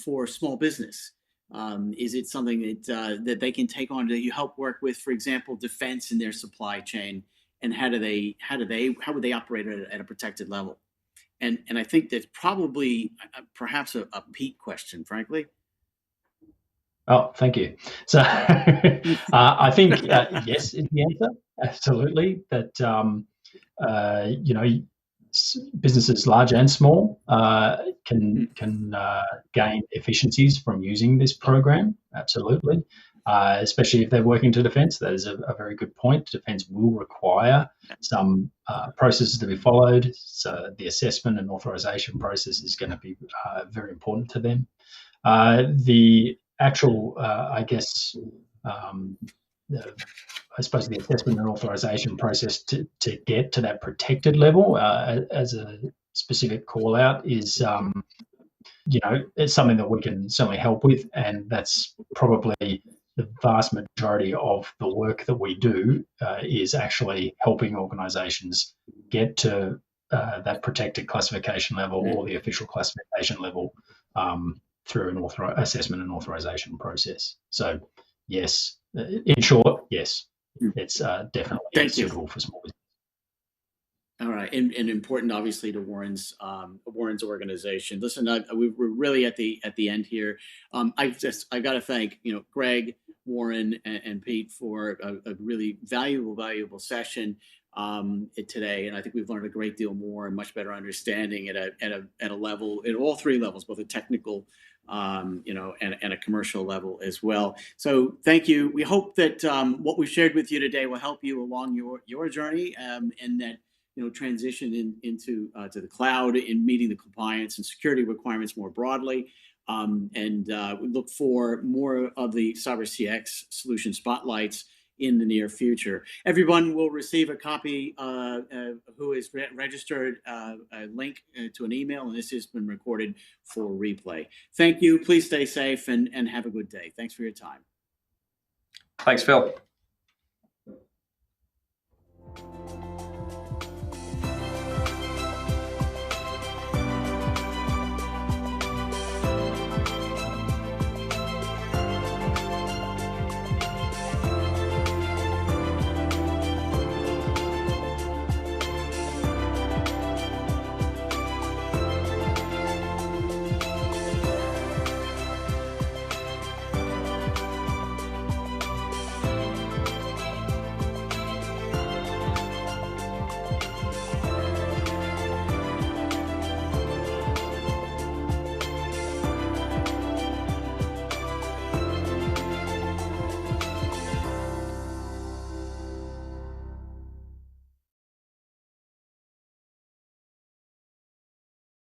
for small business? Is it something that they can take on? Do you help work with, for example, defense in their supply chain, and how would they operate at a protected level? And I think that's probably perhaps a Pete question, frankly. Oh, thank you. So I think yes is the answer. Absolutely. That businesses large and small can gain efficiencies from using this program. Absolutely. Especially if they're working to defence. That is a very good point. Defence will require some processes to be followed. So the assessment and authorization process is going to be very important to them. The actual, I suppose the assessment and authorization process to get to that protected level as a specific call out is, it's something that we can certainly help with, and that's probably the vast majority of the work that we do is actually helping organisations get to that protected classification level, or the official classification level, through an assessment and authorization process. So, yes, in short, yes, it's definitely suitable for small business. All right, and important, obviously, to Warren's organization. Listen, we're really at the end here. I got to thank Greg, Warren, and Pete for a really valuable session today, and I think we've learned a great deal more and much better understanding at a level, at all three levels, both a technical and a commercial level as well. So thank you. We hope that what we've shared with you today will help you along your journey, and that transition into to the cloud, in meeting the compliance and security requirements more broadly. And we look for more of the CyberCX solution spotlights in the near future. Everyone will receive a copy who is registered, a link to an email, and this has been recorded for replay. Thank you. Please stay safe and have a good day. Thanks for your time. Thanks, Phil.